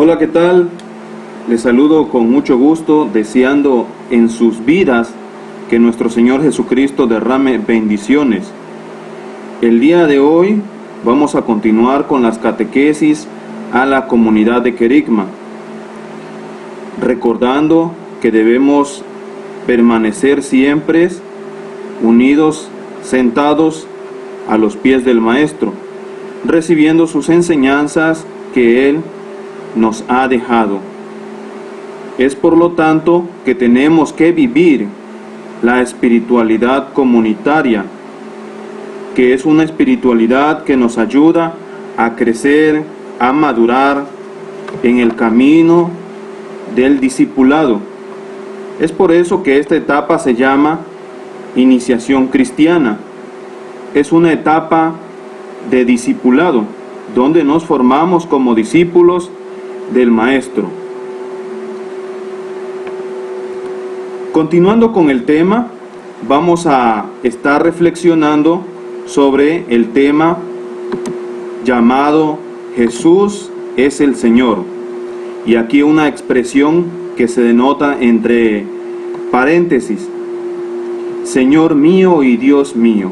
Hola, ¿qué tal? Les saludo con mucho gusto, deseando en sus vidas que nuestro Señor Jesucristo derrame bendiciones. El día de hoy vamos a continuar con las catequesis a la comunidad de Querigma, recordando que debemos permanecer siempre unidos, sentados a los pies del Maestro, recibiendo sus enseñanzas que Él nos ha dejado. Es por lo tanto que tenemos que vivir la espiritualidad comunitaria, que es una espiritualidad que nos ayuda a crecer, a madurar en el camino del discipulado. Es por eso que esta etapa se llama iniciación cristiana. Es una etapa de discipulado, donde nos formamos como discípulos del Maestro. Continuando con el tema, vamos a estar reflexionando sobre el tema llamado Jesús es el Señor. Y aquí una expresión que se denota entre paréntesis: Señor mío y Dios mío.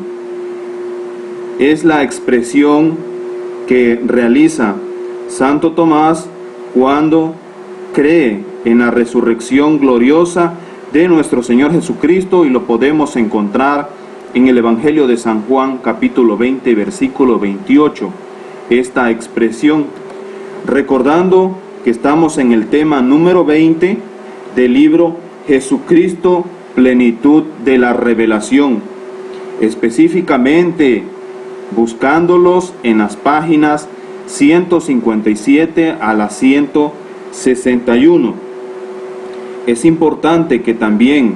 Es la expresión que realiza Santo Tomás cuando cree en la resurrección gloriosa de nuestro Señor Jesucristo, y lo podemos encontrar en el Evangelio de San Juan, capítulo 20, versículo 28. Esta expresión, recordando que estamos en el tema número 20 del libro Jesucristo, plenitud de la revelación, específicamente buscándolos en las páginas 157 a la 161. Es importante que también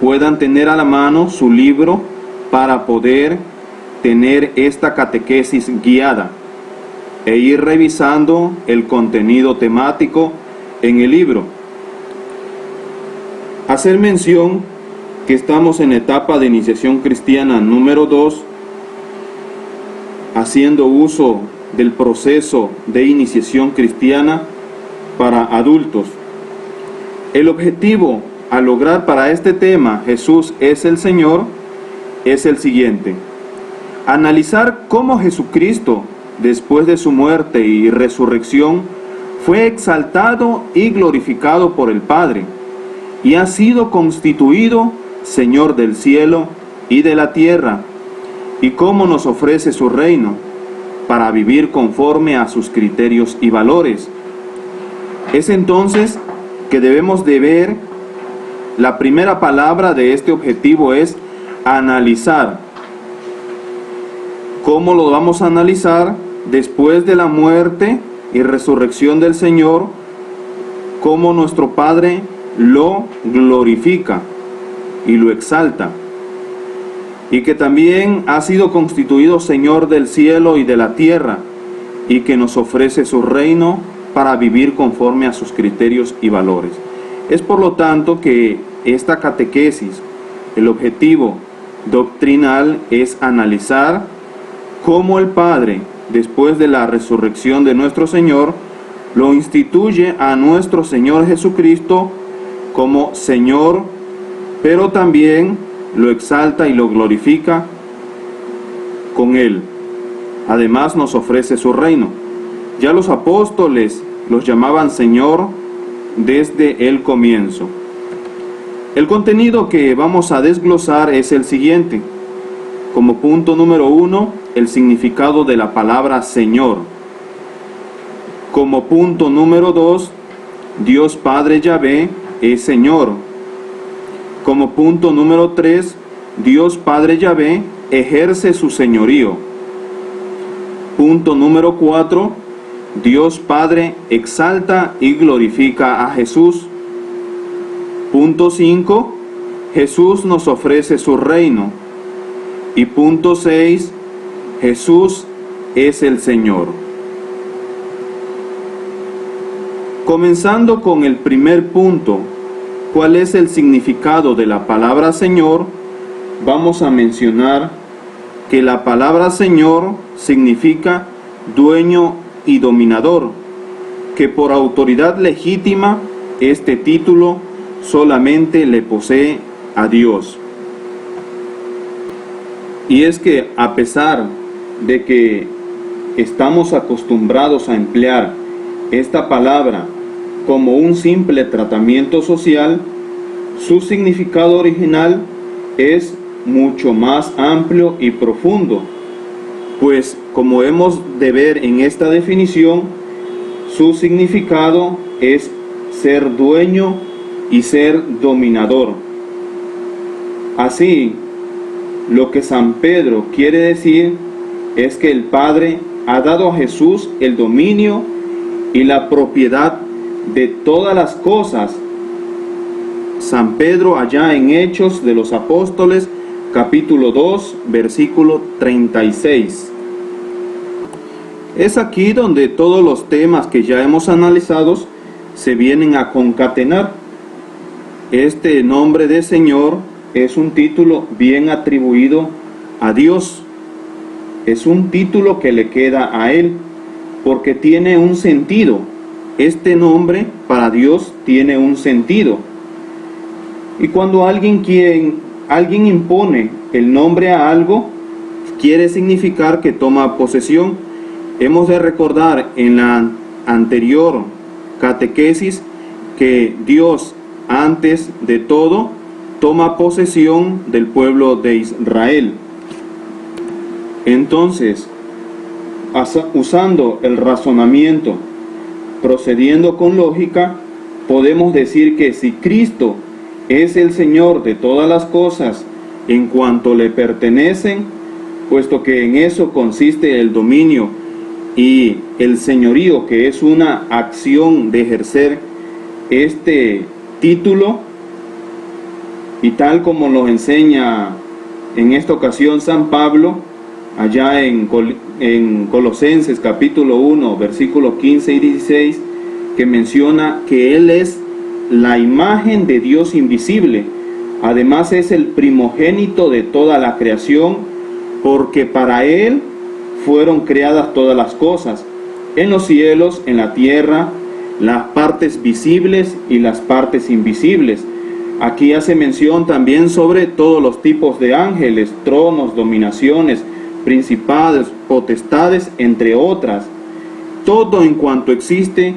puedan tener a la mano su libro para poder tener esta catequesis guiada e ir revisando el contenido temático en el libro. Hacer mención que estamos en etapa de iniciación cristiana número 2, haciendo uso del proceso de iniciación cristiana para adultos. El objetivo a lograr para este tema, Jesús es el Señor, es el siguiente: analizar cómo Jesucristo, después de su muerte y resurrección, fue exaltado y glorificado por el Padre, y ha sido constituido Señor del cielo y de la tierra, y cómo nos ofrece su reino para vivir conforme a sus criterios y valores. Es entonces que debemos de ver, la primera palabra de este objetivo es analizar. ¿Cómo lo vamos a analizar? Después de la muerte y resurrección del Señor, cómo nuestro Padre lo glorifica y lo exalta, y que también ha sido constituido Señor del cielo y de la tierra, y que nos ofrece su reino para vivir conforme a sus criterios y valores. Es por lo tanto que esta catequesis, el objetivo doctrinal es analizar cómo el Padre, después de la resurrección de nuestro Señor, lo instituye a nuestro Señor Jesucristo como Señor, pero también lo exalta y lo glorifica con Él. Además nos ofrece su reino. Ya los apóstoles los llamaban Señor desde el comienzo. El contenido que vamos a desglosar es el siguiente. Como punto número 1, el significado de la palabra Señor. Como punto número 2, Dios Padre Yahvé es Señor. Como punto número 3, Dios Padre Yahvé ejerce su señorío. Punto número 4, Dios Padre exalta y glorifica a Jesús. Punto 5, Jesús nos ofrece su reino. Y punto 6, Jesús es el Señor. Comenzando con el primer punto, ¿cuál es el significado de la palabra Señor? Vamos a mencionar que la palabra Señor significa dueño y dominador. que por autoridad legítima este título solamente le posee a Dios. Y es que a pesar de que estamos acostumbrados a emplear esta palabra como un simple tratamiento social, su significado original es mucho más amplio y profundo, pues como hemos de ver en esta definición, su significado es ser dueño y ser dominador. Así, lo que San Pedro quiere decir es que el Padre ha dado a Jesús el dominio y la propiedad de todas las cosas. San Pedro allá en Hechos de los Apóstoles, capítulo 2, versículo 36. Es aquí donde todos los temas que ya hemos analizado se vienen a concatenar. Este nombre de Señor es un título bien atribuido a Dios. Es un título que le queda a Él, porque tiene un sentido. Este nombre para Dios tiene un sentido. Y cuando alguien impone el nombre a algo, quiere significar que toma posesión. Hemos de recordar en la anterior catequesis que Dios, antes de todo, toma posesión del pueblo de Israel. Entonces, usando el razonamiento, procediendo con lógica, podemos decir que si Cristo es el Señor de todas las cosas en cuanto le pertenecen, puesto que en eso consiste el dominio y el señorío, que es una acción de ejercer este título, y tal como lo enseña en esta ocasión San Pablo, allá en Colosenses capítulo 1, versículos 15 y 16, que menciona que Él es la imagen de Dios invisible. Además es el primogénito de toda la creación, porque para Él fueron creadas todas las cosas, en los cielos, en la tierra, las partes visibles y las partes invisibles. Aquí hace mención también sobre todos los tipos de ángeles, tronos, dominaciones, principados, potestades, entre otras. Todo en cuanto existe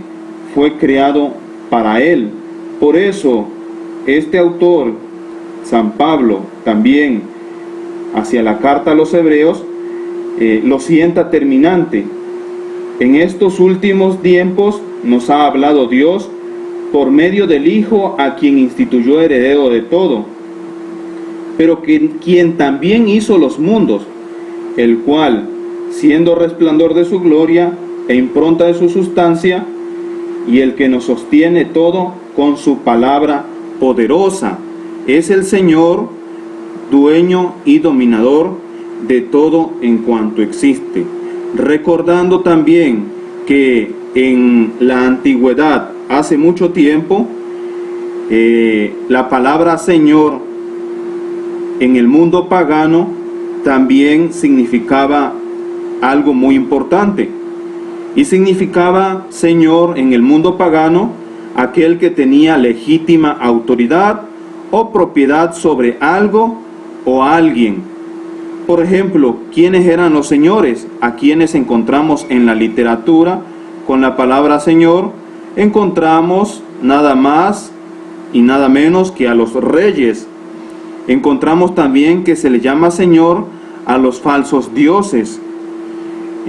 fue creado para Él. Por eso, este autor, San Pablo, también hacia la carta a los Hebreos, lo sienta terminante. En estos últimos tiempos nos ha hablado Dios por medio del Hijo, a quien instituyó heredero de todo, pero quien también hizo los mundos, el cual, siendo resplandor de su gloria e impronta de su sustancia, y el que nos sostiene todo con su palabra poderosa, es el Señor, dueño y dominador de todo en cuanto existe. Recordando también que en la antigüedad, hace mucho tiempo, la palabra Señor en el mundo pagano también significaba algo muy importante. Y significaba Señor en el mundo pagano aquel que tenía legítima autoridad o propiedad sobre algo o alguien. Por ejemplo, ¿quiénes eran los señores? A quienes encontramos en la literatura con la palabra Señor, encontramos nada más y nada menos que a los reyes. Encontramos también que se le llama Señor a los falsos dioses.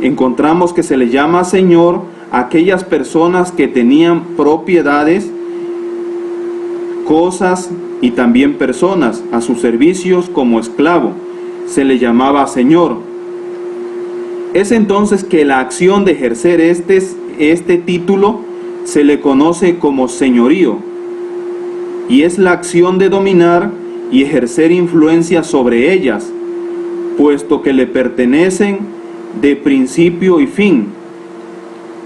Encontramos que se le llama Señor a aquellas personas que tenían propiedades, cosas y también personas a sus servicios como esclavo. Se le llamaba Señor. Es entonces que la acción de ejercer este título se le conoce como señorío, y es la acción de dominar y ejercer influencia sobre ellas, puesto que le pertenecen de principio y fin.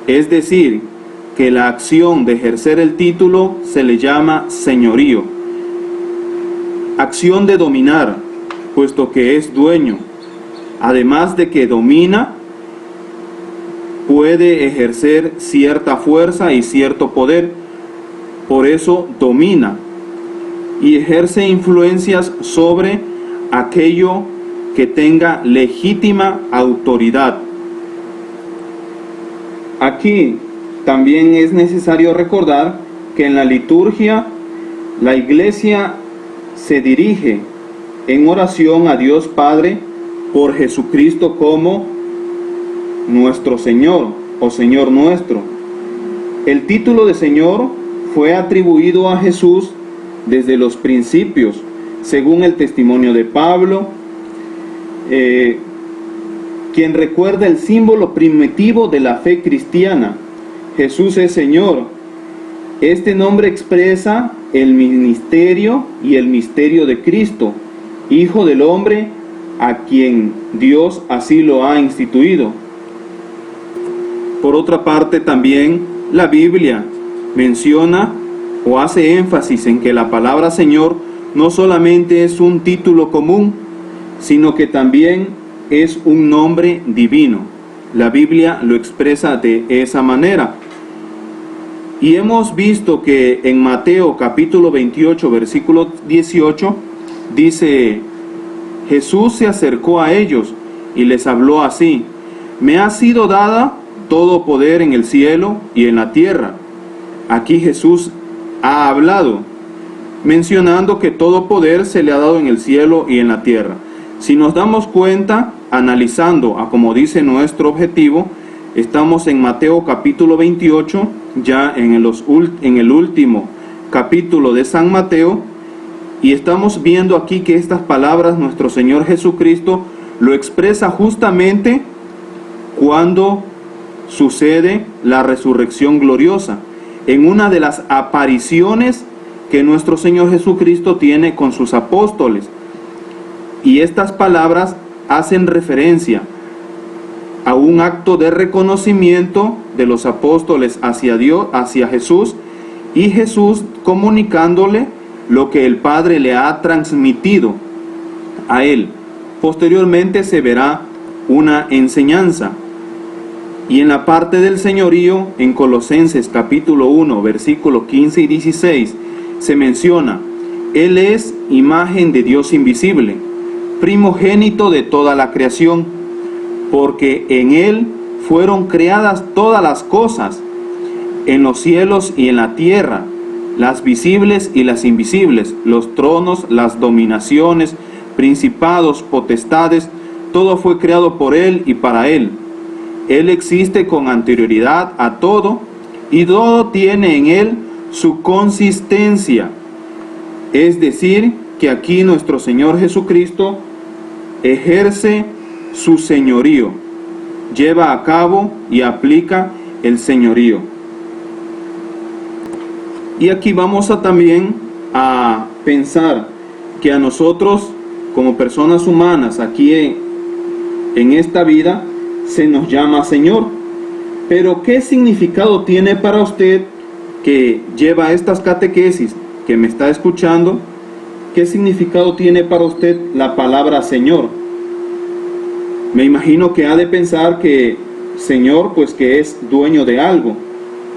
Es decir, que la acción de ejercer el título se le llama señorío. Acción de dominar, puesto que es dueño, además de que domina puede ejercer cierta fuerza y cierto poder. Por eso domina y ejerce influencias sobre aquello que tenga legítima autoridad. Aquí también es necesario recordar que en la liturgia la Iglesia se dirige en oración a Dios Padre por Jesucristo como nuestro Señor o Señor nuestro. El título de Señor fue atribuido a Jesús desde los principios, según el testimonio de Pablo, quien recuerda el símbolo primitivo de la fe cristiana. Jesús es Señor. Este nombre expresa el ministerio y el misterio de Cristo, Hijo del Hombre, a quien Dios así lo ha instituido. Por otra parte, también la Biblia menciona o hace énfasis en que la palabra Señor no solamente es un título común, sino que también es un nombre divino. La Biblia lo expresa de esa manera. Y hemos visto que en Mateo capítulo 28, versículo 18, dice: Jesús se acercó a ellos y les habló así: me ha sido dada todo poder en el cielo y en la tierra. Aquí Jesús ha hablado, mencionando que todo poder se le ha dado en el cielo y en la tierra. Si nos damos cuenta, analizando a como dice nuestro objetivo, estamos en Mateo capítulo 28, ya en el último capítulo de San Mateo, y estamos viendo aquí que estas palabras nuestro Señor Jesucristo lo expresa justamente cuando sucede la resurrección gloriosa, en una de las apariciones que nuestro Señor Jesucristo tiene con sus apóstoles. Y estas palabras hacen referencia a un acto de reconocimiento de los apóstoles hacia Dios, hacia Jesús, y Jesús comunicándole lo que el Padre le ha transmitido a él. Posteriormente se verá una enseñanza. Y en la parte del señorío, en Colosenses capítulo 1, versículos 15 y 16, se menciona: Él es imagen de Dios invisible, primogénito de toda la creación, porque en Él fueron creadas todas las cosas, en los cielos y en la tierra, las visibles y las invisibles, los tronos, las dominaciones, principados, potestades, todo fue creado por Él y para Él. Él existe con anterioridad a todo, y todo tiene en Él su consistencia. Es decir, que aquí nuestro Señor Jesucristo ejerce su señorío, lleva a cabo y aplica el señorío. Y aquí vamos también a pensar que a nosotros, como personas humanas, aquí en esta vida, se nos llama Señor. Pero ¿qué significado tiene para usted que lleva estas catequesis, que me está escuchando? ¿Qué significado tiene para usted la palabra Señor? Me imagino que ha de pensar que Señor, pues que es dueño de algo,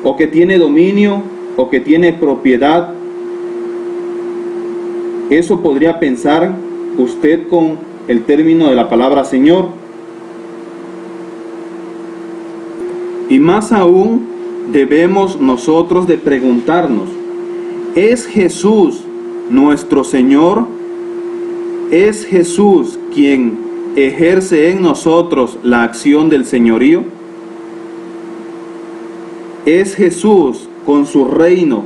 o que tiene dominio, o que tiene propiedad. Eso podría pensar usted con el término de la palabra Señor. Y más aún debemos nosotros de preguntarnos: ¿es Jesús nuestro Señor? ¿Es Jesús quien ejerce en nosotros la acción del señorío? ¿Es Jesús con su reino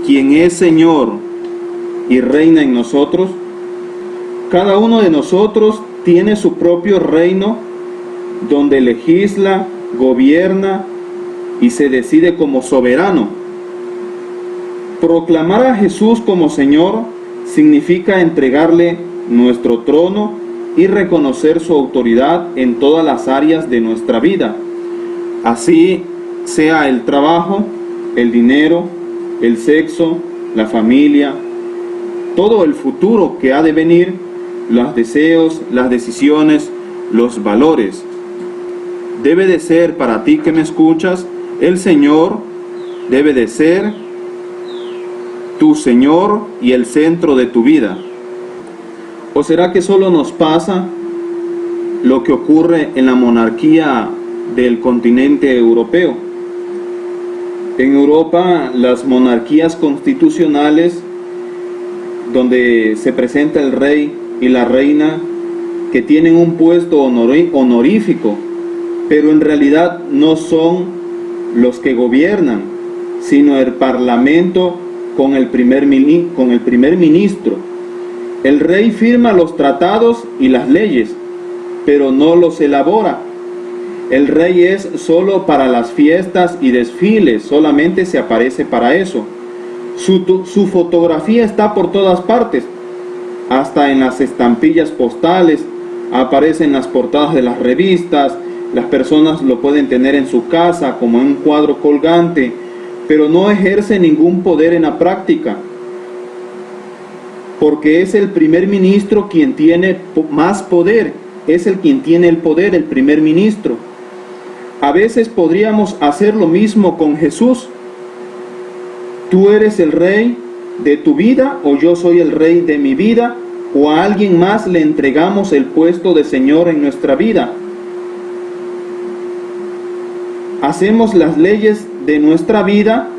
quien es Señor y reina en nosotros? Cada uno de nosotros tiene su propio reino, donde legisla, gobierna y se decide como soberano. Proclamar a Jesús como Señor significa entregarle nuestro trono y reconocer su autoridad en todas las áreas de nuestra vida, así sea el trabajo, el dinero, el sexo, la familia, todo el futuro que ha de venir, los deseos, las decisiones, los valores. debe de ser para ti que me escuchas, el Señor debe de ser tu Señor y el centro de tu vida. ¿O será que solo nos pasa lo que ocurre en la monarquía del continente europeo? En Europa, las monarquías constitucionales, donde se presenta el rey y la reina, que tienen un puesto honorífico, pero en realidad no son los que gobiernan, sino el parlamento con el primer ministro. El rey firma los tratados y las leyes, pero no los elabora. El rey es solo para las fiestas y desfiles, solamente se aparece para eso. Su fotografía está por todas partes, hasta en las estampillas postales, aparece en las portadas de las revistas, las personas lo pueden tener en su casa como en un cuadro colgante, pero no ejerce ningún poder en la práctica, porque es el primer ministro quien tiene más poder, es el quien tiene el poder, el primer ministro. A veces podríamos hacer lo mismo con Jesús. ¿Tú eres el rey de tu vida o yo soy el rey de mi vida? ¿O a alguien más le entregamos el puesto de Señor en nuestra vida? Hacemos las leyes de nuestra vida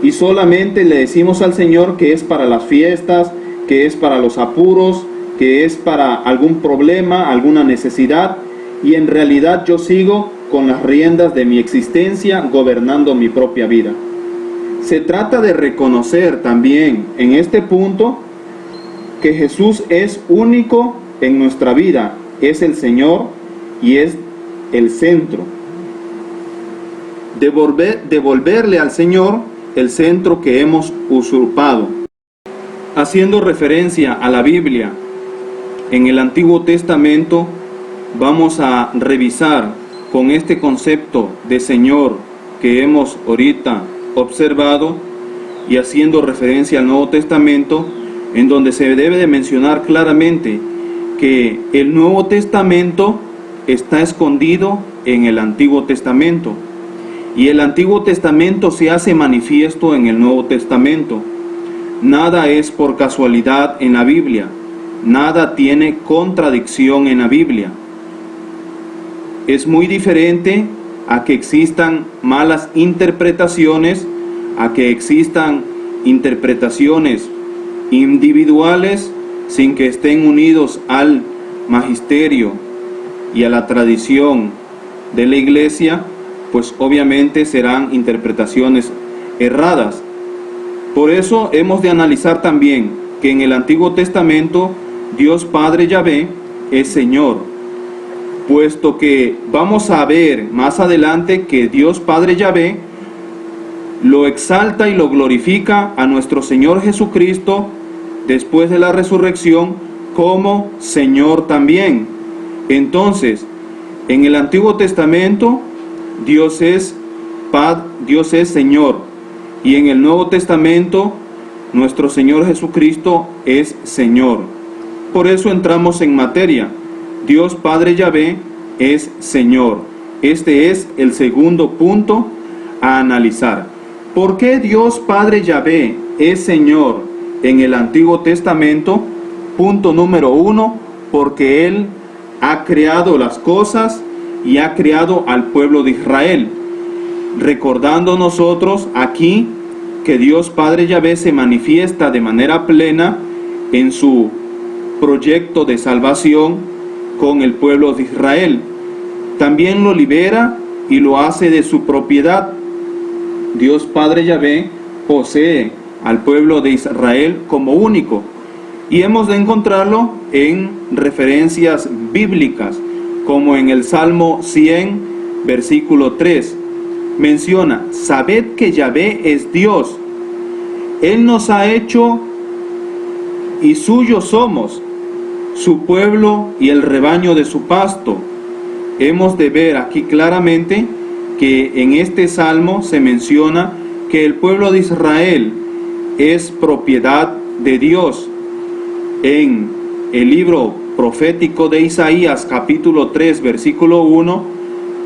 y solamente le decimos al Señor que es para las fiestas, que es para los apuros, que es para algún problema, alguna necesidad, y en realidad yo sigo con las riendas de mi existencia gobernando mi propia vida. Se trata de reconocer también en este punto que Jesús es único en nuestra vida, es el Señor y es el centro. Devolverle al Señor el centro que hemos usurpado. Haciendo referencia a la Biblia, en el Antiguo Testamento vamos a revisar con este concepto de Señor que hemos ahorita observado y haciendo referencia al Nuevo Testamento, en donde se debe de mencionar claramente que el Nuevo Testamento está escondido en el Antiguo Testamento y el Antiguo Testamento se hace manifiesto en el Nuevo Testamento. Nada es por casualidad en la Biblia, nada tiene contradicción en la Biblia. Es muy diferente a que existan malas interpretaciones, a que existan interpretaciones individuales sin que estén unidos al magisterio y a la tradición de la iglesia, pues obviamente serán interpretaciones erradas. Por eso hemos de analizar también que en el Antiguo Testamento Dios Padre Yahvé es Señor, puesto que vamos a ver más adelante que Dios Padre Yahvé lo exalta y lo glorifica a nuestro Señor Jesucristo después de la resurrección como Señor también. Entonces, en el Antiguo Testamento Dios es Señor, y en el Nuevo Testamento nuestro Señor Jesucristo es Señor. Por eso entramos en materia. Dios Padre Yahvé es Señor. Este es el segundo punto a analizar. ¿Por qué Dios Padre Yahvé es Señor en el Antiguo Testamento? Punto número 1, porque Él ha creado las cosas y ha creado al pueblo de Israel. Recordando nosotros aquí que Dios Padre Yahvé se manifiesta de manera plena en su proyecto de salvación con el pueblo de Israel. También lo libera y lo hace de su propiedad. Dios Padre Yahvé posee al pueblo de Israel como único, y hemos de encontrarlo en referencias bíblicas, como en el Salmo 100, versículo 3. Menciona: sabed que Yahvé es Dios, Él nos ha hecho y suyos somos, su pueblo y el rebaño de su pasto. Hemos de ver aquí claramente que en este salmo se menciona que el pueblo de Israel es propiedad de Dios. En el libro profético de Isaías, capítulo 3, versículo 1,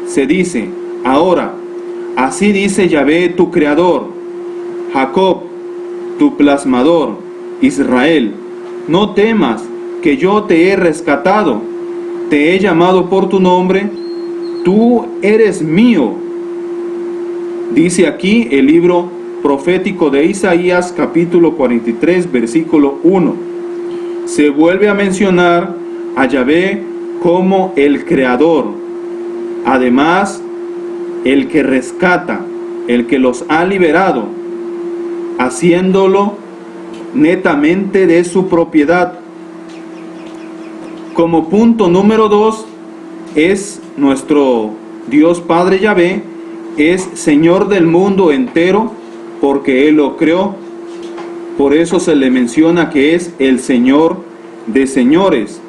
se dice: ahora, así dice Yahvé tu creador, Jacob, tu plasmador, Israel, no temas, que yo te he rescatado, te he llamado por tu nombre, tú eres mío. Dice aquí el libro profético de Isaías, capítulo 43, versículo 1. Se vuelve a mencionar a Yahvé como el creador, además el que rescata, el que los ha liberado, haciéndolo netamente de su propiedad. Como punto número 2, es nuestro Dios Padre Yahvé, es Señor del mundo entero, porque Él lo creó. Por eso se le menciona que es el Señor de señores.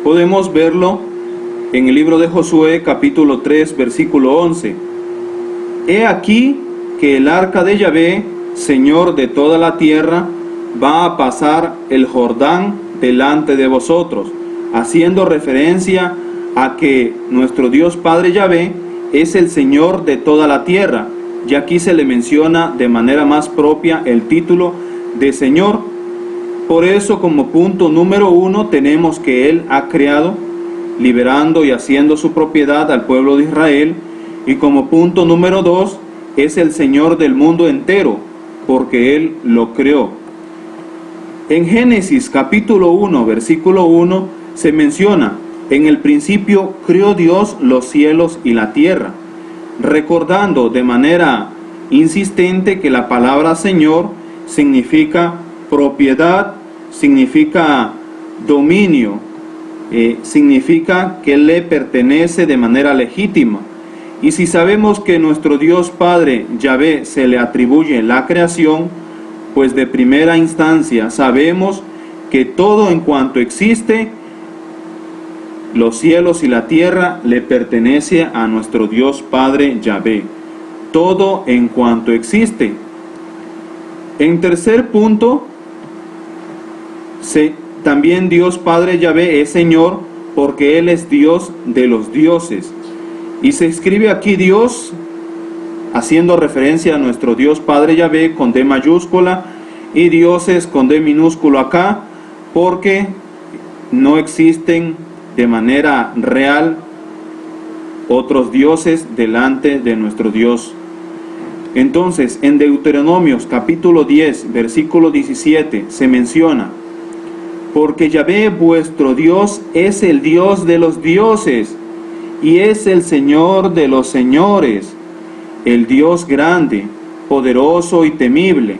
Podemos verlo en el libro de Josué, capítulo 3, versículo 11. He aquí que el arca de Yahvé, Señor de toda la tierra, va a pasar el Jordán delante de vosotros, haciendo referencia a que nuestro Dios Padre Yahvé es el Señor de toda la tierra. Y aquí se le menciona de manera más propia el título de Señor. Por eso, como punto número 1, tenemos que Él ha creado, liberando y haciendo su propiedad al pueblo de Israel. Y como punto número 2, es el Señor del mundo entero, porque Él lo creó. En Génesis capítulo 1, versículo 1, se menciona: en el principio creó Dios los cielos y la tierra, recordando de manera insistente que la palabra Señor significa propiedad, significa dominio, significa que le pertenece de manera legítima. Y si sabemos que nuestro Dios Padre Yahvé se le atribuye la creación, pues de primera instancia sabemos que todo en cuanto existe, los cielos y la tierra, le pertenece a nuestro Dios Padre Yahvé. Todo en cuanto existe. En tercer punto, también Dios Padre Yahvé es Señor, porque Él es Dios de los dioses. Y se escribe aquí Dios, haciendo referencia a nuestro Dios Padre Yahvé con D mayúscula, y dioses con D minúsculo acá, porque no existen de manera real otros dioses delante de nuestro Dios. Entonces, en Deuteronomios capítulo 10, versículo 17, se menciona: porque Yahvé vuestro Dios es el Dios de los dioses, y es el Señor de los señores, el Dios grande, poderoso y temible,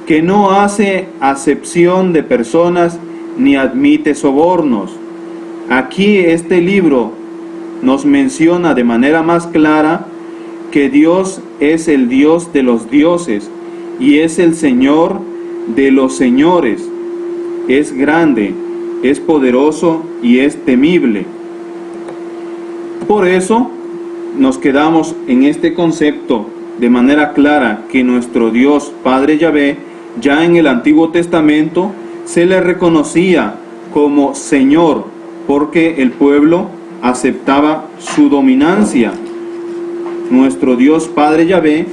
que no hace acepción de personas ni admite sobornos. Aquí este libro nos menciona de manera más clara que Dios es el Dios de los dioses y es el Señor de los señores. Es grande, es poderoso y es temible. Por eso nos quedamos en este concepto de manera clara, que nuestro Dios Padre Yahvé, ya en el Antiguo Testamento, se le reconocía como Señor, porque el pueblo aceptaba su dominancia. Nuestro Dios Padre Yahvé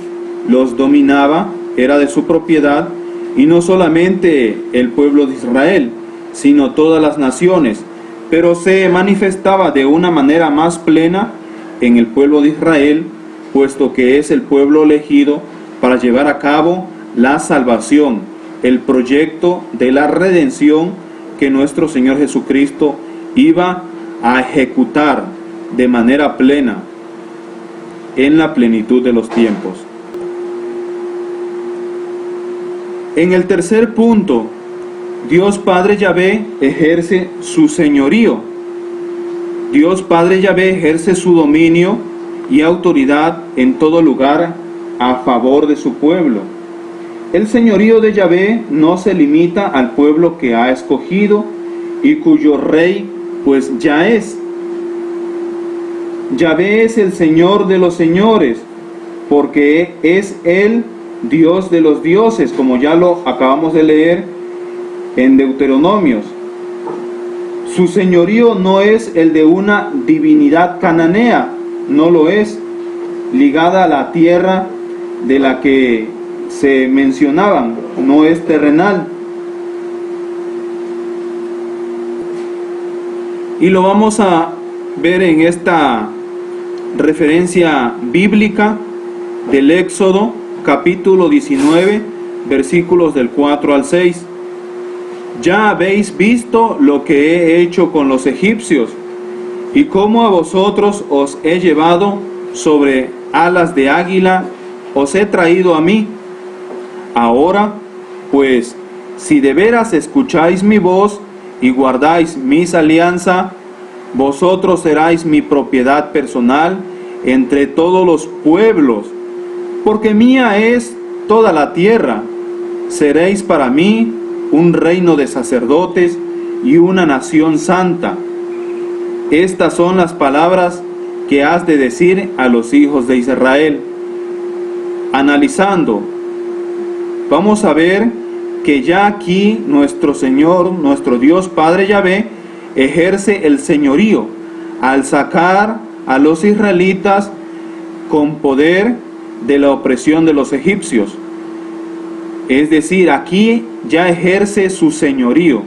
los dominaba, era de su propiedad, y no solamente el pueblo de Israel, sino todas las naciones, pero se manifestaba de una manera más plena en el pueblo de Israel, puesto que es el pueblo elegido para llevar a cabo la salvación, el proyecto de la redención que nuestro Señor Jesucristo iba a ejecutar de manera plena en la plenitud de los tiempos. En el tercer punto, Dios Padre Yahvé ejerce su señorío. Dios Padre Yahvé ejerce su dominio y autoridad en todo lugar a favor de su pueblo. El señorío de Yahvé no se limita al pueblo que ha escogido y cuyo rey pues ya es. Yahvé es el Señor de los señores, porque es Él Dios de los dioses, como ya lo acabamos de leer en Deuteronomios. Su señorío no es el de una divinidad cananea, no lo es, ligada a la tierra de la que se mencionaban, no es terrenal. Y lo vamos a ver en esta referencia bíblica del Éxodo, capítulo 19, versículos del 4 al 6. Ya habéis visto lo que he hecho con los egipcios, y cómo a vosotros os he llevado sobre alas de águila, os he traído a mí. Ahora, pues, si de veras escucháis mi voz y guardáis mis alianzas, vosotros seráis mi propiedad personal entre todos los pueblos, porque mía es toda la tierra. Seréis para mí un reino de sacerdotes y una nación santa. Estas son las palabras que has de decir a los hijos de Israel. Analizando, vamos a ver que ya aquí nuestro Señor, nuestro Dios Padre Yahvé, ejerce el señorío al sacar a los israelitas con poder de la opresión de los egipcios. Es decir, aquí ya ejerce su señorío.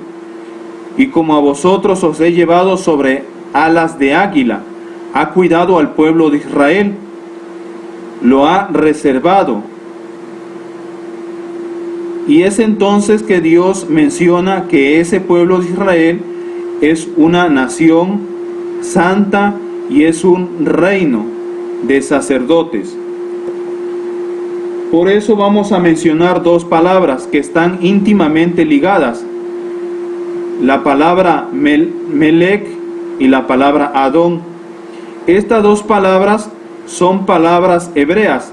Y como a vosotros os he llevado sobre alas de águila, ha cuidado al pueblo de Israel, lo ha reservado. Y es entonces que Dios menciona que ese pueblo de Israel es una nación santa y es un reino de sacerdotes. Por eso vamos a mencionar dos palabras que están íntimamente ligadas. La palabra Melec y la palabra Adón. Estas dos palabras son palabras hebreas.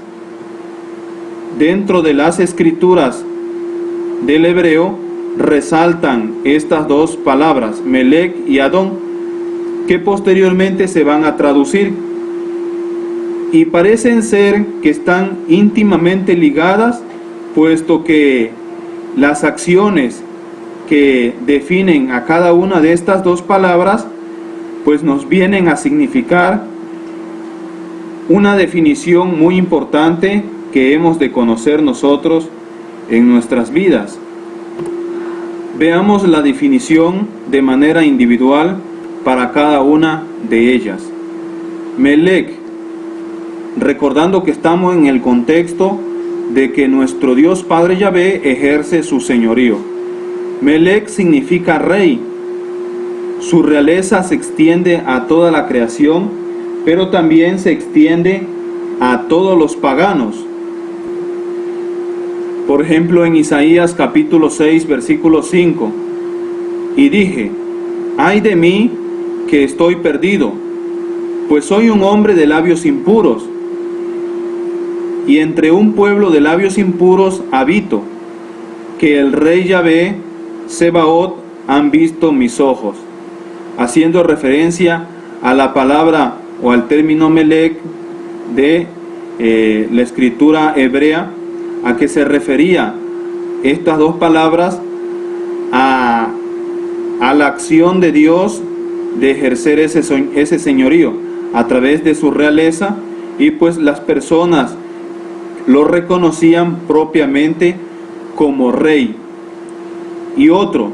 Dentro de las escrituras del hebreo resaltan estas dos palabras, Melec y Adón, que posteriormente se van a traducir. Y parecen ser que están íntimamente ligadas, puesto que las acciones que definen a cada una de estas dos palabras, pues nos vienen a significar una definición muy importante que hemos de conocer nosotros en nuestras vidas. Veamos la definición de manera individual para cada una de ellas. Melec, recordando que estamos en el contexto de que nuestro Dios Padre Yahvé ejerce su señorío. Melec significa rey. Su realeza se extiende a toda la creación, pero también se extiende a todos los paganos. Por ejemplo, en Isaías capítulo 6, versículo 5, y dije, ay de mí que estoy perdido, pues soy un hombre de labios impuros, y entre un pueblo de labios impuros habito, que el rey Yahvé, Sebaot, han visto mis ojos, haciendo referencia a la palabra o al término Melec de la escritura hebrea, a que se refería estas dos palabras a la acción de Dios de ejercer ese señorío a través de su realeza, y pues las personas lo reconocían propiamente como rey. Y otro,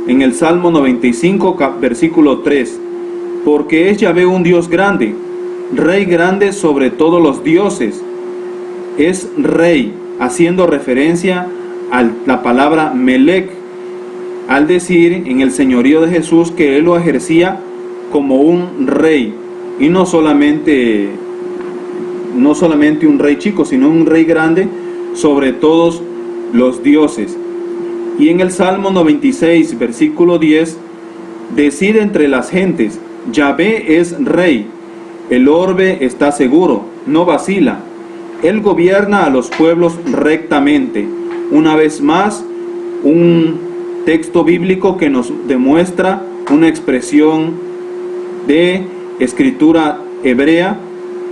en el Salmo 95, versículo 3, porque es Yahvé un Dios grande, rey grande sobre todos los dioses, es rey, haciendo referencia a la palabra Melec, al decir en el señorío de Jesús que él lo ejercía como un rey, y no solamente un rey chico, sino un rey grande sobre todos los dioses. Y en el Salmo 96, versículo 10, decide entre las gentes, Yahvé es rey, el orbe está seguro, no vacila, él gobierna a los pueblos rectamente. Una vez más, un texto bíblico que nos demuestra una expresión de escritura hebrea,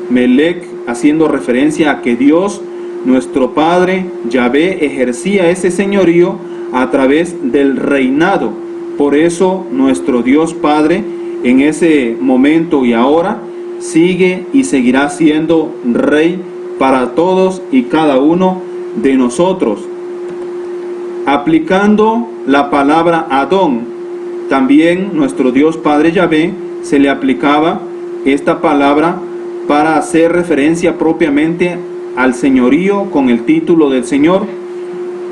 Melec, haciendo referencia a que Dios, nuestro Padre, Yahvé, ejercía ese señorío a través del reinado Por eso nuestro Dios Padre en ese momento y ahora sigue y seguirá siendo Rey para todos y cada uno de nosotros. Aplicando la palabra Adón, también nuestro Dios Padre Yahvé se le aplicaba esta palabra para hacer referencia propiamente al señorío con el título del Señor,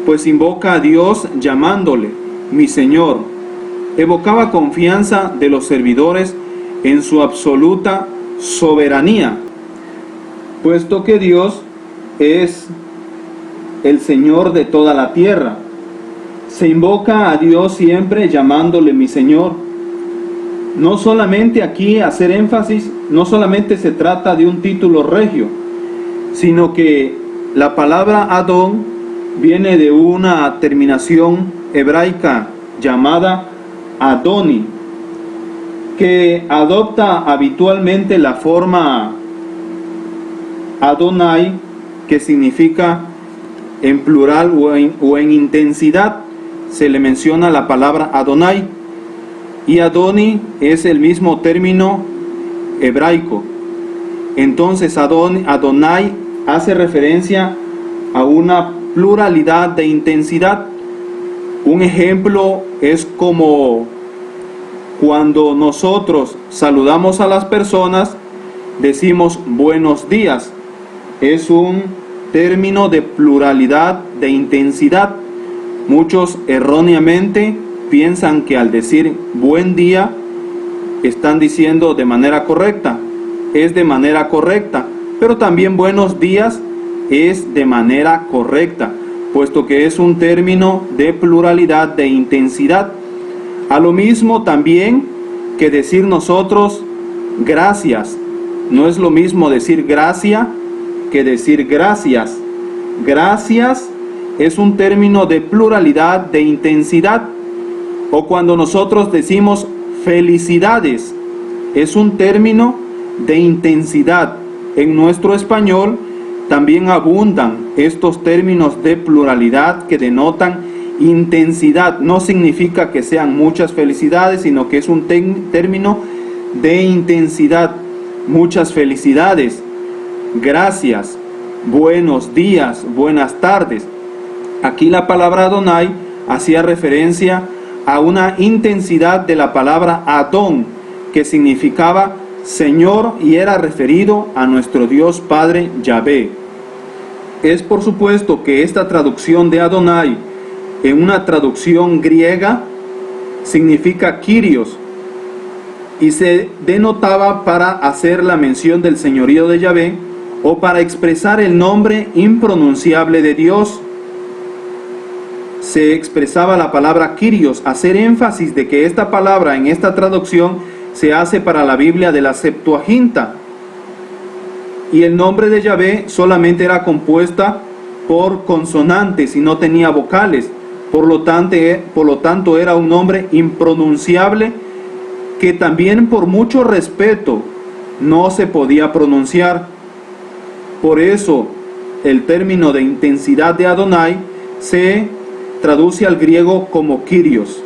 pues invoca a Dios llamándole mi Señor. Evocaba confianza de los servidores en su absoluta soberanía, puesto que Dios es el Señor de toda la tierra. Se invoca a Dios siempre llamándole mi Señor. No solamente aquí hacer énfasis, no solamente se trata de un título regio, sino que la palabra Adón viene de una terminación hebraica llamada Adoni, que adopta habitualmente la forma Adonai, que significa en plural o en intensidad. Se le menciona la palabra Adonai, y Adoni es el mismo término hebraico. Entonces Adonai hace referencia a una pluralidad de intensidad. Un ejemplo es como cuando nosotros saludamos a las personas, decimos buenos días. Es un término de pluralidad de intensidad. Muchos erróneamente piensan que al decir buen día están diciendo de manera correcta. Es de manera correcta, pero también buenos días es de manera correcta, puesto que es un término de pluralidad de intensidad. A lo mismo también que decir nosotros gracias. No es lo mismo decir gracia que decir gracias. Gracias es un término de pluralidad de intensidad. O cuando nosotros decimos felicidades, es un término de intensidad. En nuestro español también abundan estos términos de pluralidad que denotan intensidad. No significa que sean muchas felicidades, sino que es un término de intensidad. Muchas felicidades, gracias, buenos días, buenas tardes. Aquí la palabra Adonai hacía referencia a una intensidad de la palabra Adón, que significaba Señor, y era referido a nuestro Dios Padre Yahvé. Es por supuesto que esta traducción de Adonai en una traducción griega significa Kyrios, y se denotaba para hacer la mención del señorío de Yahvé o para expresar el nombre impronunciable de Dios. Se expresaba la palabra Kyrios, hacer énfasis de que esta palabra en esta traducción se hace para la Biblia de la Septuaginta, y el nombre de Yahvé solamente era compuesta por consonantes y no tenía vocales. Por lo tanto era un nombre impronunciable que también por mucho respeto no se podía pronunciar. Por eso el término de intensidad de Adonai se traduce al griego como Kyrios.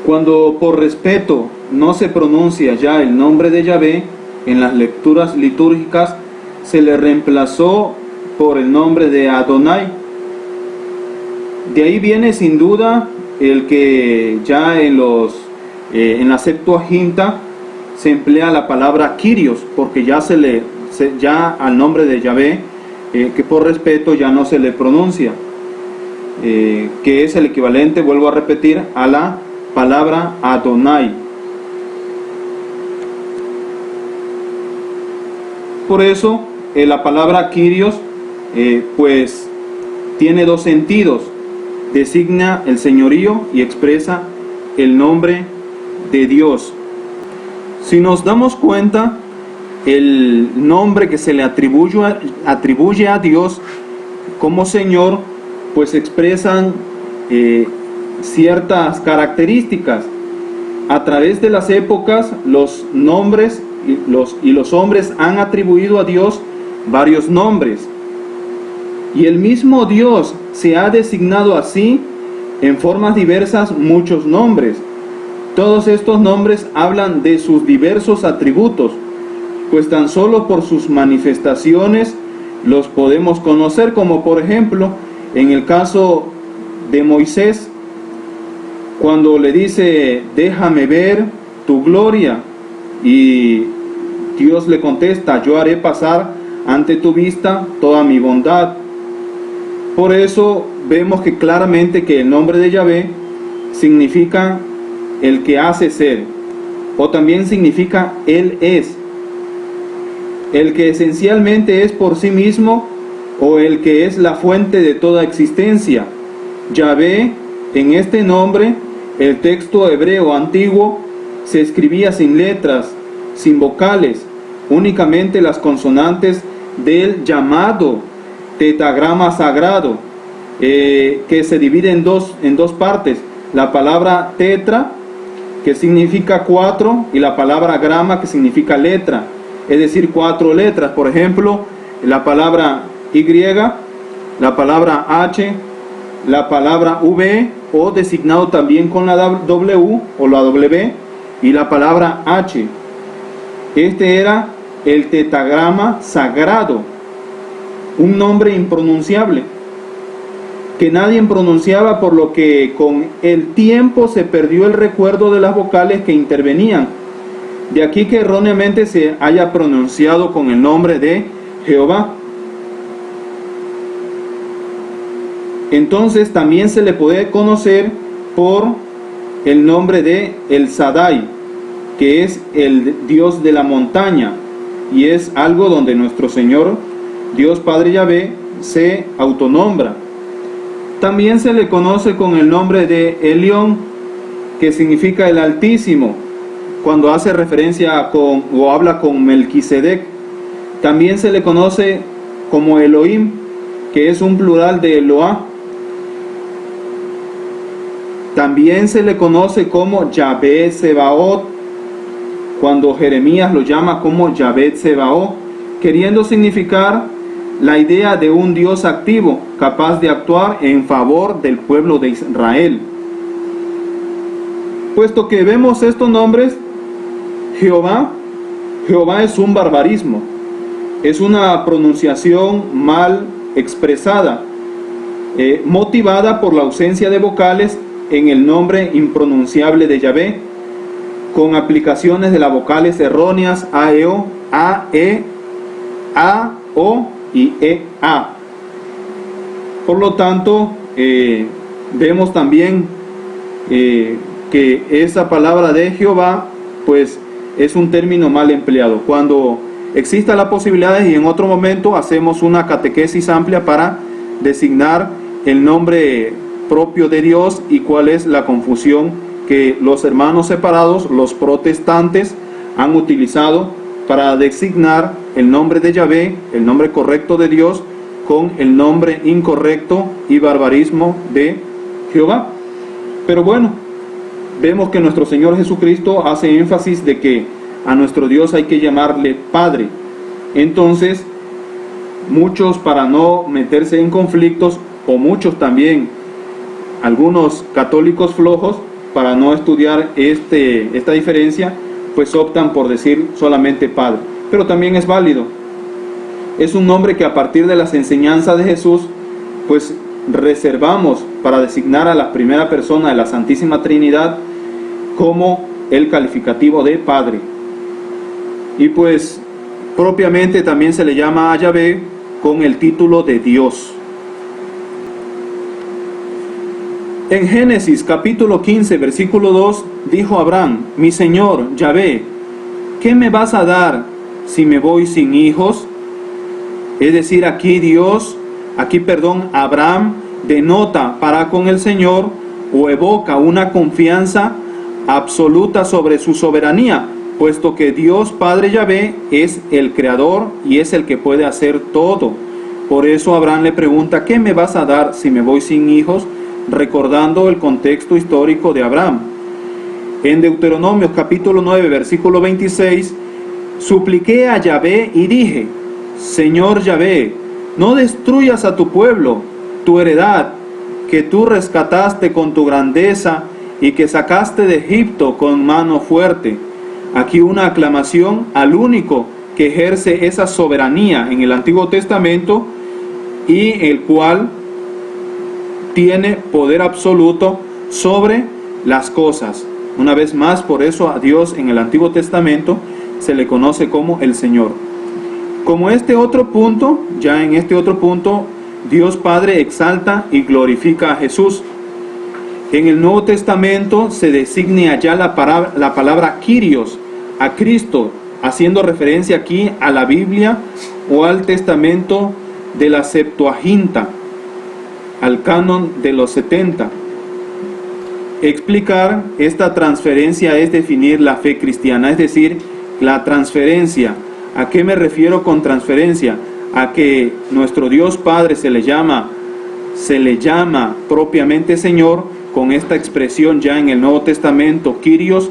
Cuando por respeto no se pronuncia ya el nombre de Yahvé, en las lecturas litúrgicas se le reemplazó por el nombre de Adonai. De ahí viene sin duda el que ya en la Septuaginta se emplea la palabra Kyrios, porque ya ya al nombre de Yahvé, que por respeto ya no se le pronuncia, que es el equivalente, vuelvo a repetir, a la palabra Adonai. Por eso la palabra Kyrios pues tiene dos sentidos: designa el señorío y expresa el nombre de Dios. Si nos damos cuenta, el nombre que se le atribuye a Dios como Señor, pues expresan ciertas características. A través de las épocas, los nombres y los hombres han atribuido a Dios varios nombres, y el mismo Dios se ha designado así en formas diversas muchos nombres. Todos estos nombres hablan de sus diversos atributos, pues tan solo por sus manifestaciones los podemos conocer, como por ejemplo en el caso de Moisés, cuando le dice: déjame ver tu gloria, y Dios le contesta: yo haré pasar ante tu vista toda mi bondad. Por eso vemos que claramente que el nombre de Yahvé significa el que hace ser, o también significa Él es, el que esencialmente es por sí mismo, o el que es la fuente de toda existencia. Yahvé, en este nombre, el texto hebreo antiguo se escribía sin letras, sin vocales, únicamente las consonantes del llamado tetragrama sagrado, que se divide en dos partes: la palabra tetra, que significa 4, y la palabra grama, que significa letra, es decir, 4 letras. Por ejemplo, la palabra Y, la palabra H, la palabra V, o designado también con la W o la W, y la palabra H. Este era el tetragrama sagrado, un nombre impronunciable que nadie pronunciaba, por lo que con el tiempo se perdió el recuerdo de las vocales que intervenían. De aquí que erróneamente se haya pronunciado con el nombre de Jehová. Entonces también se le puede conocer por el nombre de El Shaddai, que es el Dios de la montaña, y es algo donde nuestro Señor Dios Padre Yahvé se autonombra. También se le conoce con el nombre de Elión, que significa el Altísimo, cuando hace referencia o habla con Melquisedec. También se le conoce como Elohim, que es un plural de Eloá. También se le conoce como Yahvé Sebaot, cuando Jeremías lo llama como Yahvé Sebaot, queriendo significar la idea de un Dios activo, capaz de actuar en favor del pueblo de Israel. Puesto que vemos estos nombres, Jehová es un barbarismo, es una pronunciación mal expresada, motivada por la ausencia de vocales en el nombre impronunciable de Yahvé, con aplicaciones de las vocales erróneas a, e, o, a, e, a, o y a. Por lo tanto, vemos también que esa palabra de Jehová pues es un término mal empleado. Cuando exista la posibilidad, y en otro momento hacemos una catequesis amplia para designar el nombre propio de Dios y cuál es la confusión que los hermanos separados, los protestantes, han utilizado para designar el nombre de Yahvé, el nombre correcto de Dios, con el nombre incorrecto y barbarismo de Jehová. Pero bueno, vemos que nuestro Señor Jesucristo hace énfasis de que a nuestro Dios hay que llamarle Padre. Entonces, muchos, para no meterse en conflictos, o muchos también, algunos católicos flojos, para no estudiar esta diferencia, pues optan por decir solamente Padre. Pero también es válido. Es un nombre que a partir de las enseñanzas de Jesús, pues reservamos para designar a la primera persona de la Santísima Trinidad como el calificativo de Padre. Y pues propiamente también se le llama a Yahvé con el título de Dios. En Génesis capítulo 15, versículo 2, dijo Abraham: mi Señor Yahvé, ¿qué me vas a dar si me voy sin hijos? Es decir, Abraham denota para con el Señor, o evoca una confianza absoluta sobre su soberanía, puesto que Dios Padre Yahvé es el creador y es el que puede hacer todo. Por eso Abraham le pregunta: ¿qué me vas a dar si me voy sin hijos?, recordando el contexto histórico de Abraham. En Deuteronomio capítulo 9, versículo 26, supliqué a Yahvé y dije: Señor Yahvé, no destruyas a tu pueblo, tu heredad, que tú rescataste con tu grandeza y que sacaste de Egipto con mano fuerte. Aquí una aclamación al único que ejerce esa soberanía en el Antiguo Testamento y el cual tiene poder absoluto sobre las cosas. Una vez más, por eso a Dios en el Antiguo Testamento se le conoce como el Señor. Como este otro punto, ya en este otro punto, Dios Padre exalta y glorifica a Jesús. En el Nuevo Testamento se designa ya la palabra Kyrios, a Cristo, haciendo referencia aquí a la Biblia o al Testamento de la Septuaginta, al canon de los 70. Explicar esta transferencia es definir la fe cristiana, es decir, la transferencia. ¿A qué me refiero con transferencia? A que nuestro Dios Padre se le llama propiamente Señor, con esta expresión ya en el Nuevo Testamento, Kyrios,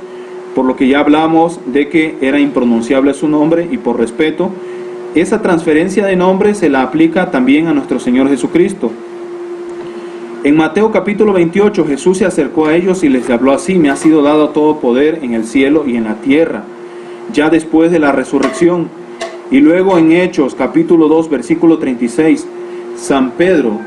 por lo que ya hablamos de que era impronunciable su nombre y por respeto, esa transferencia de nombre se la aplica también a nuestro Señor Jesucristo. En Mateo capítulo 28, Jesús se acercó a ellos y les habló así: me ha sido dado todo poder en el cielo y en la tierra, ya después de la resurrección. Y luego en Hechos capítulo 2, versículo 36, San Pedro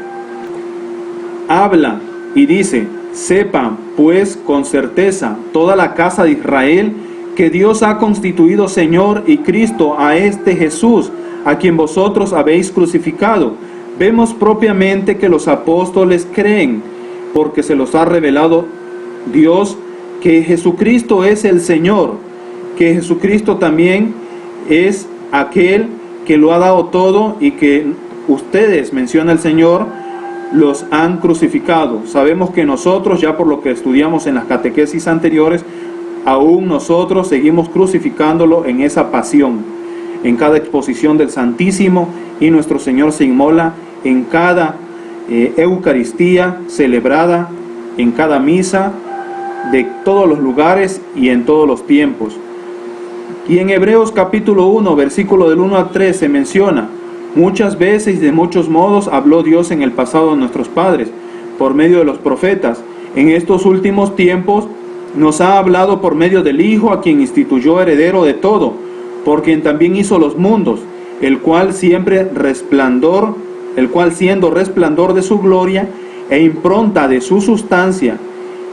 habla y dice: sepan pues con certeza toda la casa de Israel que Dios ha constituido Señor y Cristo a este Jesús, a quien vosotros habéis crucificado. Vemos propiamente que los apóstoles creen, porque se los ha revelado Dios, que Jesucristo es el Señor, que Jesucristo también es aquel que lo ha dado todo y que ustedes, menciona el Señor, los han crucificado. Sabemos que nosotros, ya por lo que estudiamos en las catequesis anteriores, aún nosotros seguimos crucificándolo en esa pasión, en cada exposición del Santísimo, y nuestro Señor se inmola en cada Eucaristía celebrada, en cada misa de todos los lugares y en todos los tiempos. Y en Hebreos capítulo 1, versículo del 1 al 3 se menciona: muchas veces y de muchos modos habló Dios en el pasado a nuestros padres, por medio de los profetas. En estos últimos tiempos nos ha hablado por medio del Hijo, a quien instituyó heredero de todo, por quien también hizo los mundos, el cual siendo resplandor de su gloria e impronta de su sustancia,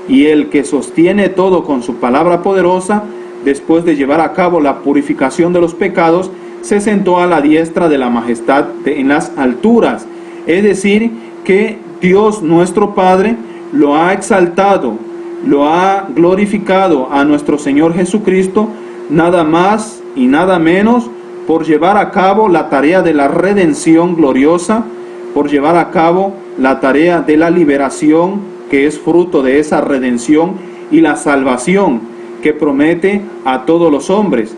y el que sostiene todo con su palabra poderosa, después de llevar a cabo la purificación de los pecados, se sentó a la diestra de la majestad en las alturas. Es decir, que Dios nuestro Padre lo ha exaltado, lo ha glorificado a nuestro Señor Jesucristo, nada más y nada menos, por llevar a cabo la tarea de la redención gloriosa, por llevar a cabo la tarea de la liberación, que es fruto de esa redención, y la salvación que promete a todos los hombres.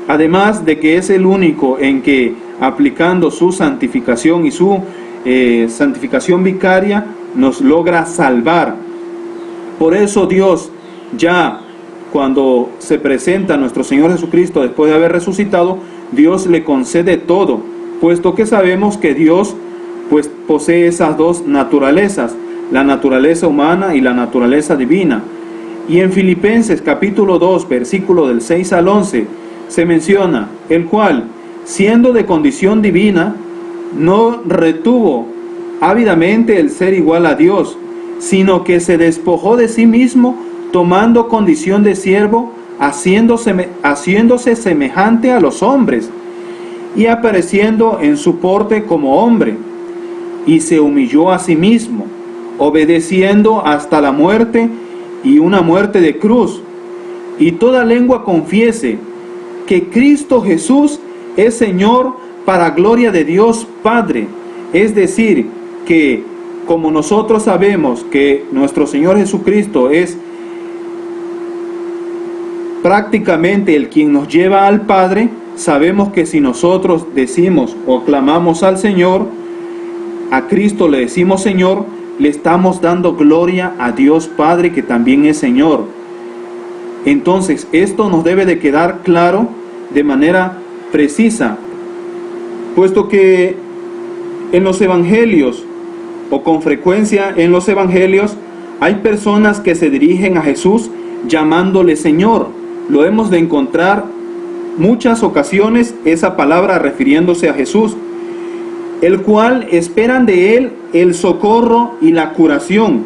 Además de que es el único en que, aplicando su santificación y su santificación vicaria, nos logra salvar. Por eso Dios, ya cuando se presenta a nuestro Señor Jesucristo después de haber resucitado, Dios le concede todo, puesto que sabemos que Dios pues posee esas dos naturalezas, la naturaleza humana y la naturaleza divina. Y en Filipenses capítulo 2, versículo del 6 al 11, se menciona: el cual, siendo de condición divina, no retuvo ávidamente el ser igual a Dios, sino que se despojó de sí mismo, tomando condición de siervo, haciéndose semejante a los hombres, y apareciendo en su porte como hombre, y se humilló a sí mismo, obedeciendo hasta la muerte, y una muerte de cruz. Y toda lengua confiese que Cristo Jesús es Señor, para gloria de Dios Padre. Es decir, que como nosotros sabemos que nuestro Señor Jesucristo es prácticamente el quien nos lleva al Padre, sabemos que si nosotros decimos o clamamos al Señor, a Cristo le decimos Señor, le estamos dando gloria a Dios Padre, que también es Señor. Entonces, esto nos debe de quedar claro de manera precisa, puesto que en los evangelios o con frecuencia en los evangelios, hay personas que se dirigen a Jesús llamándole Señor. Lo hemos de encontrar muchas ocasiones esa palabra refiriéndose a Jesús, el cual esperan de Él el socorro y la curación.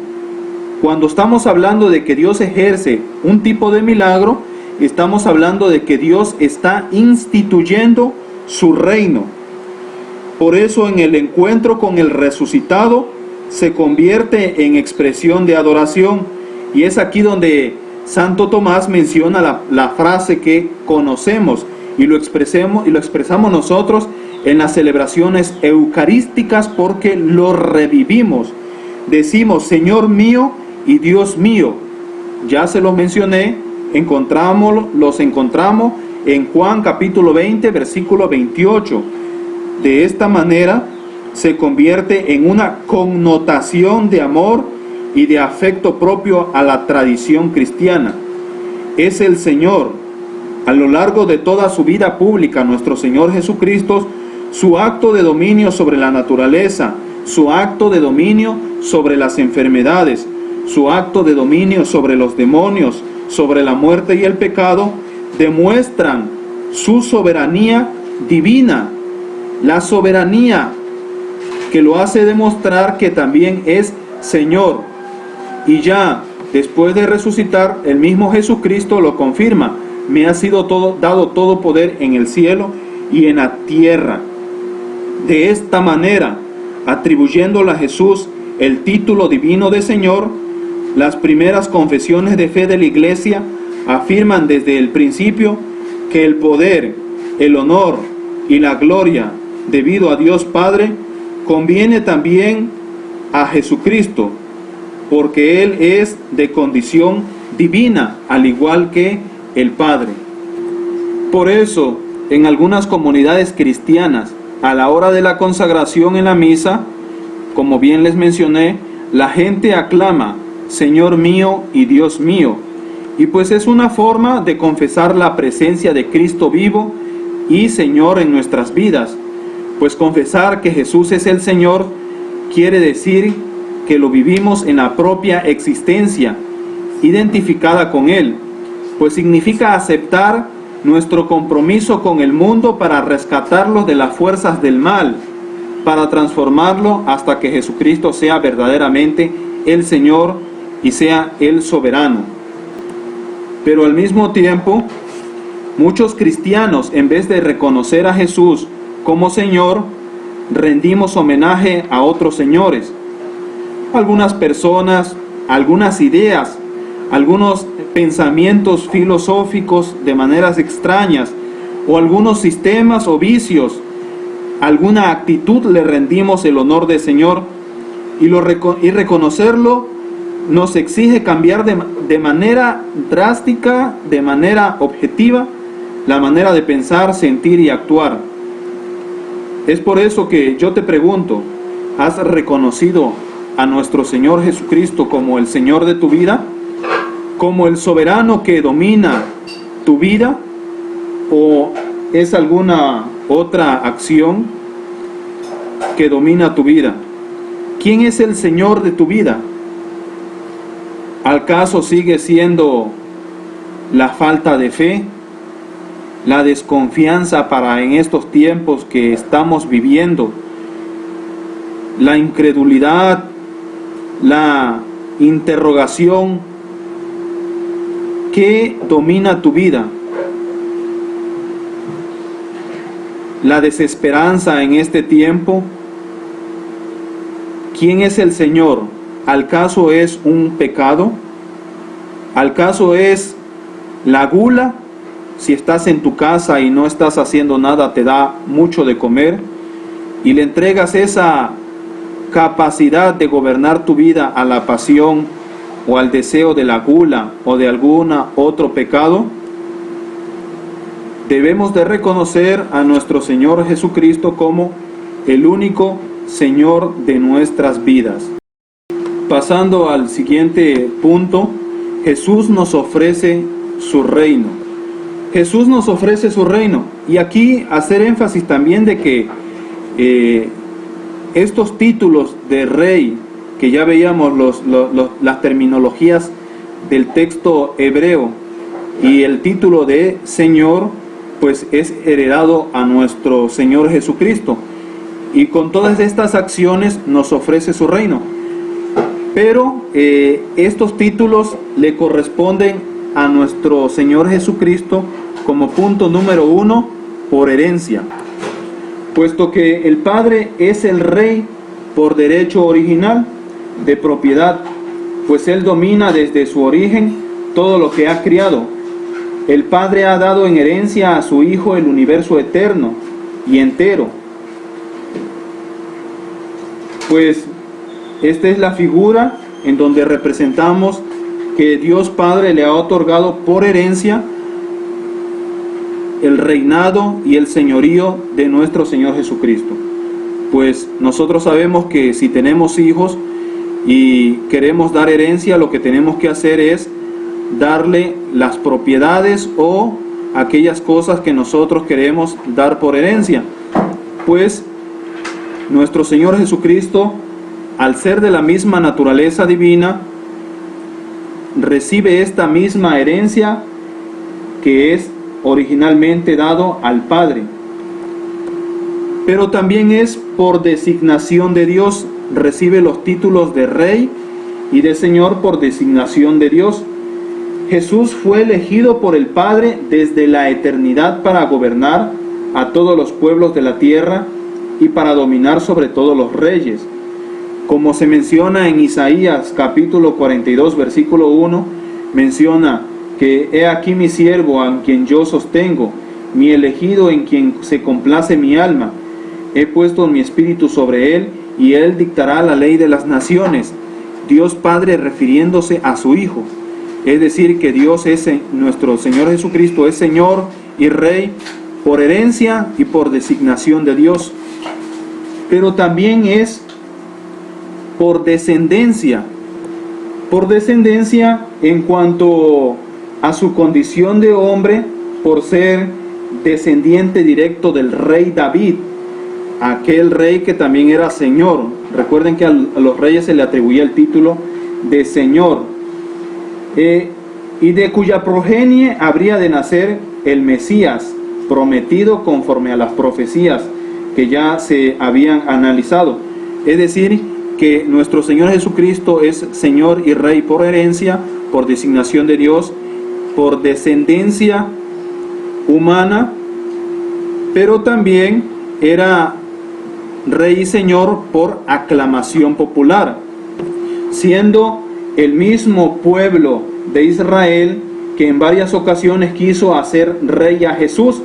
Cuando estamos hablando de que Dios ejerce un tipo de milagro, estamos hablando de que Dios está instituyendo su reino. Por eso en el encuentro con el resucitado se convierte en expresión de adoración, y es aquí donde Santo Tomás menciona la frase que conocemos y lo expresamos nosotros en las celebraciones eucarísticas, porque lo revivimos. Decimos Señor mío y Dios mío. Ya se los mencioné, los encontramos en Juan capítulo 20, versículo 28. De esta manera se convierte en una connotación de amor y de afecto propio a la tradición cristiana. Es el Señor. A lo largo de toda su vida pública, nuestro Señor Jesucristo, su acto de dominio sobre la naturaleza, su acto de dominio sobre las enfermedades, su acto de dominio sobre los demonios, sobre la muerte y el pecado, demuestran su soberanía divina, la soberanía que lo hace demostrar que también es Señor. Y ya después de resucitar, el mismo Jesucristo lo confirma: me ha sido dado todo poder en el cielo y en la tierra. De esta manera, atribuyéndole a Jesús el título divino de Señor, las primeras confesiones de fe de la Iglesia afirman desde el principio que el poder, el honor y la gloria debido a Dios Padre conviene también a Jesucristo, porque Él es de condición divina, al igual que el Padre. Por eso, en algunas comunidades cristianas, a la hora de la consagración en la misa, como bien les mencioné, la gente aclama Señor mío y Dios mío, y pues es una forma de confesar la presencia de Cristo vivo y Señor en nuestras vidas. Pues confesar que Jesús es el Señor quiere decir que lo vivimos en la propia existencia, identificada con Él, pues significa aceptar nuestro compromiso con el mundo para rescatarlo de las fuerzas del mal, para transformarlo hasta que Jesucristo sea verdaderamente el Señor y sea el soberano. Pero al mismo tiempo, muchos cristianos, en vez de reconocer a Jesús como Señor, rendimos homenaje a otros señores. Algunas personas, algunas ideas, algunos pensamientos filosóficos de maneras extrañas, o algunos sistemas o vicios, alguna actitud le rendimos el honor de Señor, y reconocerlo nos exige cambiar de manera drástica, de manera objetiva, la manera de pensar, sentir y actuar. Es por eso que yo te pregunto, ¿has reconocido a nuestro Señor Jesucristo como el Señor de tu vida? ¿Como el soberano que domina tu vida? ¿O es alguna otra acción que domina tu vida? ¿Quién es el Señor de tu vida? ¿Acaso sigue siendo la falta de fe, la desconfianza para en estos tiempos que estamos viviendo, la incredulidad, la interrogación? ¿Qué domina tu vida? ¿La desesperanza en este tiempo? ¿Quién es el Señor? ¿Acaso es un pecado? ¿Acaso es la gula? Si estás en tu casa y no estás haciendo nada, te da mucho de comer y le entregas esa capacidad de gobernar tu vida a la pasión o al deseo de la gula o de alguna otro pecado. Debemos de reconocer a nuestro Señor Jesucristo como el único Señor de nuestras vidas. Pasando al siguiente punto, Jesús nos ofrece su reino. Jesús nos ofrece su reino. Y aquí hacer énfasis también de que estos títulos de rey, que ya veíamos las terminologías del texto hebreo, y el título de Señor, pues es heredado a nuestro Señor Jesucristo. Y con todas estas acciones nos ofrece su reino. Pero estos títulos le corresponden a nuestro Señor Jesucristo como punto número 1 por herencia. Puesto que el Padre es el Rey por derecho original de propiedad, pues Él domina desde su origen todo lo que ha criado. El Padre ha dado en herencia a su Hijo el universo eterno y entero. Pues esta es la figura en donde representamos que Dios Padre le ha otorgado por herencia el reinado y el señorío de nuestro Señor Jesucristo. Pues nosotros sabemos que si tenemos hijos y queremos dar herencia, lo que tenemos que hacer es darle las propiedades o aquellas cosas que nosotros queremos dar por herencia. Pues nuestro Señor Jesucristo, al ser de la misma naturaleza divina, recibe esta misma herencia que es originalmente dado al Padre. Pero también es por designación de Dios, recibe los títulos de Rey y de Señor por designación de Dios. Jesús fue elegido por el Padre desde la eternidad para gobernar a todos los pueblos de la tierra y para dominar sobre todos los reyes. Como se menciona en Isaías capítulo 42 versículo 1, menciona que he aquí mi siervo a quien yo sostengo, mi elegido en quien se complace mi alma. He puesto mi espíritu sobre él y él dictará la ley de las naciones. Dios Padre refiriéndose a su Hijo. Es decir, que Dios es nuestro Señor Jesucristo, es Señor y Rey por herencia y por designación de Dios. Pero también es por descendencia en cuanto a su condición de hombre, por ser descendiente directo del rey David, aquel rey que también era Señor. Recuerden que a los reyes se le atribuía el título de Señor. Y de cuya progenie habría de nacer el Mesías, prometido conforme a las profecías que ya se habían analizado. Es decir, que nuestro Señor Jesucristo es Señor y Rey por herencia, por designación de Dios, por descendencia humana, pero también era Rey y Señor por aclamación popular, siendo el mismo pueblo de Israel que en varias ocasiones quiso hacer rey a Jesús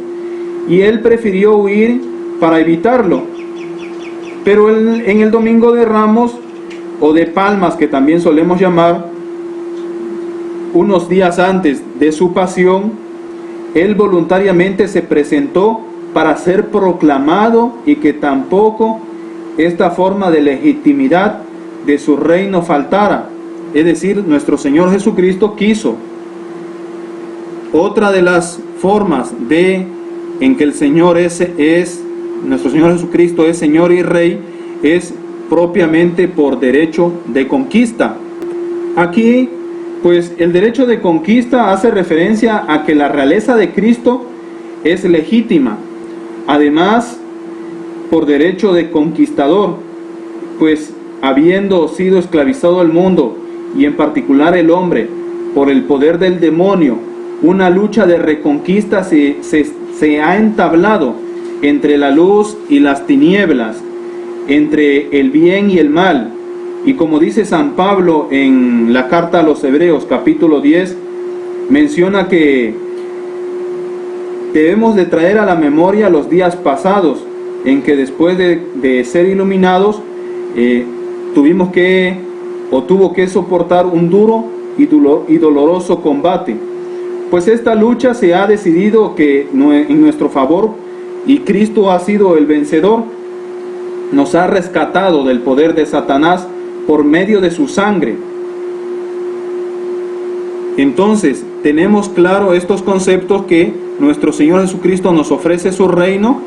y él prefirió huir para evitarlo. Pero en el Domingo de Ramos o de Palmas, que también solemos llamar, unos días antes de su pasión, él voluntariamente se presentó para ser proclamado y que tampoco esta forma de legitimidad de su reino faltara. Es decir, nuestro Señor Jesucristo quiso. Otra de las formas en que el Señor nuestro Señor Jesucristo es Señor y Rey, es propiamente por derecho de conquista. Aquí, pues el derecho de conquista hace referencia a que la realeza de Cristo es legítima. Además, por derecho de conquistador, pues habiendo sido esclavizado el mundo, y en particular el hombre, por el poder del demonio, una lucha de reconquista se ha entablado entre la luz y las tinieblas, entre el bien y el mal. Y como dice San Pablo en la carta a los Hebreos capítulo 10, menciona que debemos de traer a la memoria los días pasados, en que después de ser iluminados, tuvo que soportar un duro y doloroso combate. Pues esta lucha se ha decidido que en nuestro favor, y Cristo ha sido el vencedor. Nos ha rescatado del poder de Satanás por medio de su sangre. Entonces, tenemos claro estos conceptos, que nuestro Señor Jesucristo nos ofrece su reino,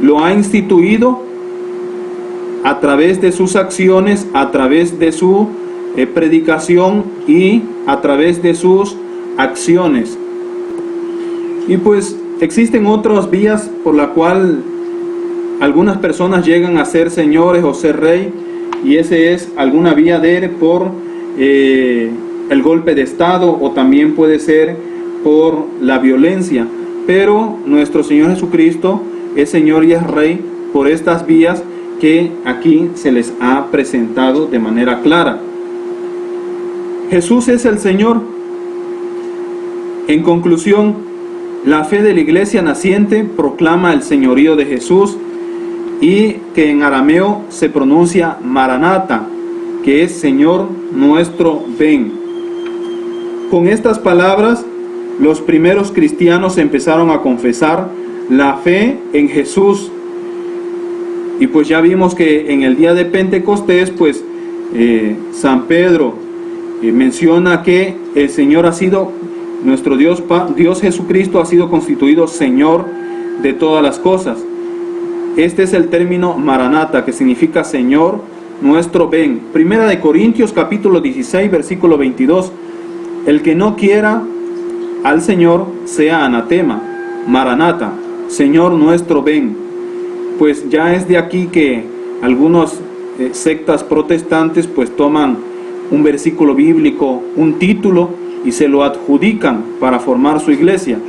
lo ha instituido a través de sus acciones, a través de su predicación y a través de sus acciones. Y pues existen otras vías por la cual algunas personas llegan a ser señores o ser rey, y ese es alguna vía por el golpe de estado, o también puede ser por la violencia. Pero nuestro Señor Jesucristo es Señor y es Rey por estas vías que aquí se les ha presentado de manera clara. Jesús es el Señor. En conclusión, la fe de la iglesia naciente proclama el señorío de Jesús, y que en arameo se pronuncia Maranata, que es Señor nuestro, ven. Con estas palabras, los primeros cristianos empezaron a confesar la fe en Jesús. Y pues ya vimos que en el día de Pentecostés, pues San Pedro menciona que el Señor ha sido, nuestro Dios Jesucristo ha sido constituido Señor de todas las cosas. Este es el término Maranata, que significa Señor nuestro, ven. Primera de Corintios capítulo 16 versículo 22. El que no quiera al Señor sea anatema. Maranata, Señor nuestro, ven. Pues ya es de aquí que algunas sectas protestantes pues toman un versículo bíblico, un título, y se lo adjudican para formar su iglesia.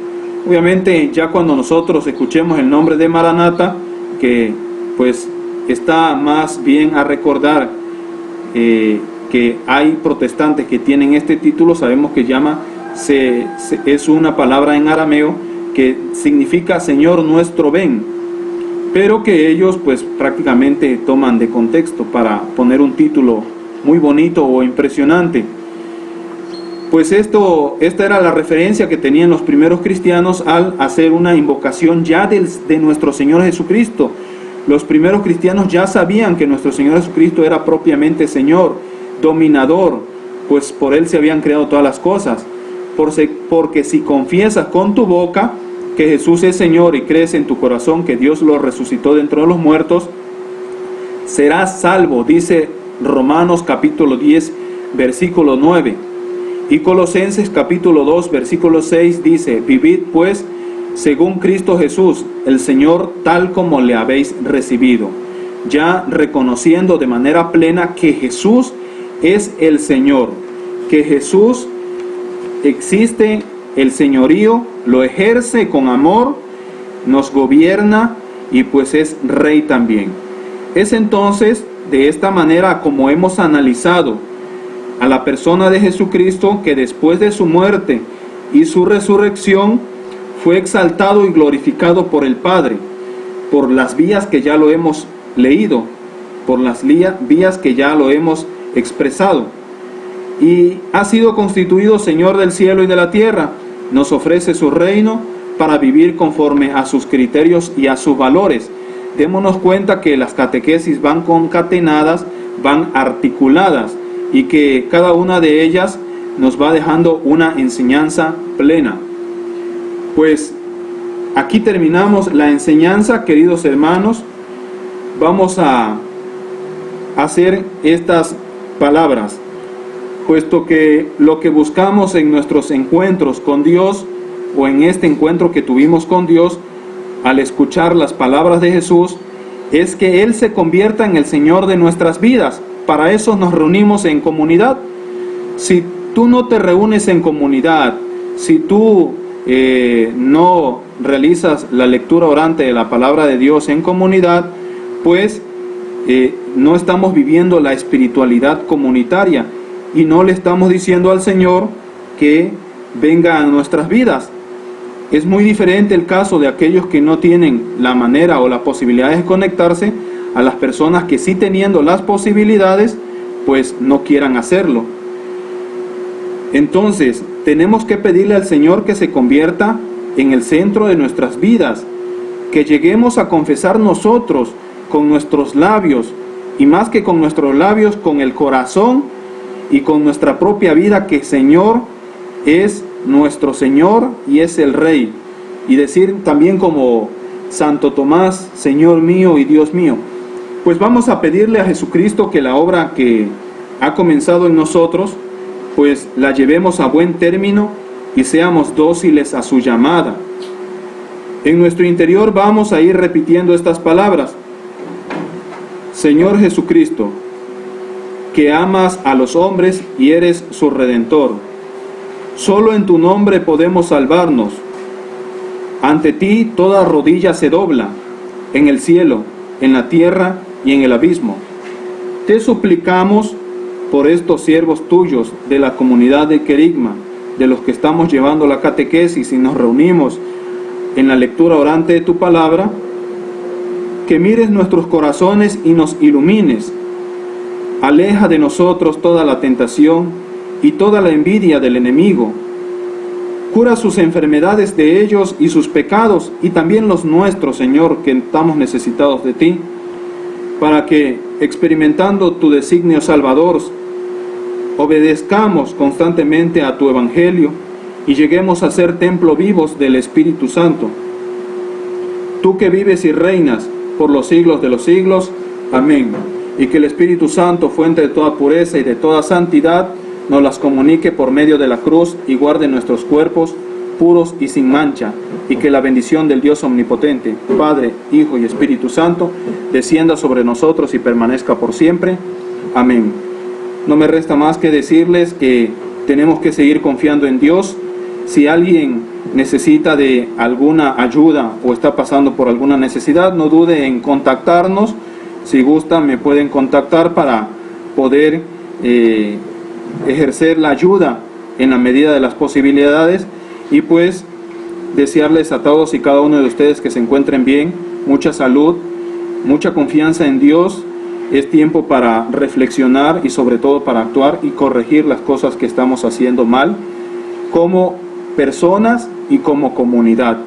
Obviamente ya cuando nosotros escuchemos el nombre de Maranata, que pues está más bien a recordar que hay protestantes que tienen este título, sabemos que es una palabra en arameo que significa Señor nuestro, ven, pero que ellos pues prácticamente toman de contexto para poner un título muy bonito o impresionante. Pues esta era la referencia que tenían los primeros cristianos al hacer una invocación ya de nuestro Señor Jesucristo. Los primeros cristianos ya sabían que nuestro Señor Jesucristo era propiamente Señor, dominador, pues por Él se habían creado todas las cosas. Porque si confiesas con tu boca que Jesús es Señor y crees en tu corazón que Dios lo resucitó de entre los muertos, serás salvo, dice Romanos capítulo 10, versículo 9. Y Colosenses capítulo 2, versículo 6 dice: vivid pues según Cristo Jesús, el Señor, tal como le habéis recibido, ya reconociendo de manera plena que Jesús es el Señor, que Jesús existe, el señorío, lo ejerce con amor, nos gobierna y pues es Rey también. Es entonces de esta manera como hemos analizado a la persona de Jesucristo, que después de su muerte y su resurrección fue exaltado y glorificado por el Padre, por las vías que ya lo hemos leído, por las vías que ya lo hemos expresado, y ha sido constituido Señor del cielo y de la tierra. Nos ofrece su reino para vivir conforme a sus criterios y a sus valores. Démonos cuenta que las catequesis van concatenadas, van articuladas, y que cada una de ellas nos va dejando una enseñanza plena. Pues aquí terminamos la enseñanza, queridos hermanos. Vamos a hacer estas palabras, puesto que lo que buscamos en nuestros encuentros con Dios, o en este encuentro que tuvimos con Dios, al escuchar las palabras de Jesús, es que Él se convierta en el Señor de nuestras vidas. Para eso nos reunimos en comunidad. Si tú no te reúnes en comunidad, si tú no realizas la lectura orante de la palabra de Dios en comunidad, pues no estamos viviendo la espiritualidad comunitaria y no le estamos diciendo al Señor que venga a nuestras vidas. Es muy diferente el caso de aquellos que no tienen la manera o la posibilidad de conectarse, a las personas que sí, teniendo las posibilidades, pues no quieran hacerlo. Entonces tenemos que pedirle al Señor que se convierta en el centro de nuestras vidas, que lleguemos a confesar nosotros con nuestros labios, y más que con nuestros labios, con el corazón y con nuestra propia vida, que Señor es nuestro Señor y es el Rey. Y decir también como Santo Tomás: Señor mío y Dios mío. pues vamos a pedirle a Jesucristo que la obra que ha comenzado en nosotros, pues la llevemos a buen término y seamos dóciles a su llamada. En nuestro interior vamos a ir repitiendo estas palabras. Señor Jesucristo, que amas a los hombres y eres su Redentor, solo en tu nombre podemos salvarnos. Ante ti toda rodilla se dobla, en el cielo, en la tierra y en el abismo. Te suplicamos por estos siervos tuyos de la comunidad de Querigma, de los que estamos llevando la catequesis y nos reunimos en la lectura orante de tu palabra, que mires nuestros corazones y nos ilumines. Aleja de nosotros toda la tentación y toda la envidia del enemigo. Cura sus enfermedades de ellos y sus pecados, y también los nuestros, Señor, que estamos necesitados de ti, para que, experimentando tu designio salvador, obedezcamos constantemente a tu evangelio y lleguemos a ser templo vivos del Espíritu Santo. Tú que vives y reinas por los siglos de los siglos. Amén. Y que el Espíritu Santo, fuente de toda pureza y de toda santidad, nos las comunique por medio de la cruz y guarde nuestros cuerpos puros y sin mancha, y que la bendición del Dios omnipotente, Padre, Hijo y Espíritu Santo, descienda sobre nosotros y permanezca por siempre. Amén. No me resta más que decirles que tenemos que seguir confiando en Dios. Si alguien necesita de alguna ayuda o está pasando por alguna necesidad, no dude en contactarnos. Si gustan, me pueden contactar para poder ejercer la ayuda en la medida de las posibilidades, y pues desearles a todos y cada uno de ustedes que se encuentren bien, mucha salud, mucha confianza en Dios. Es tiempo para reflexionar y sobre todo para actuar y corregir las cosas que estamos haciendo mal como personas y como comunidad.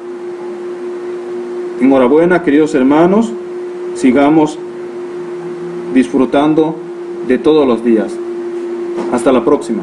Enhorabuena, queridos hermanos, sigamos disfrutando de todos los días. Hasta la próxima.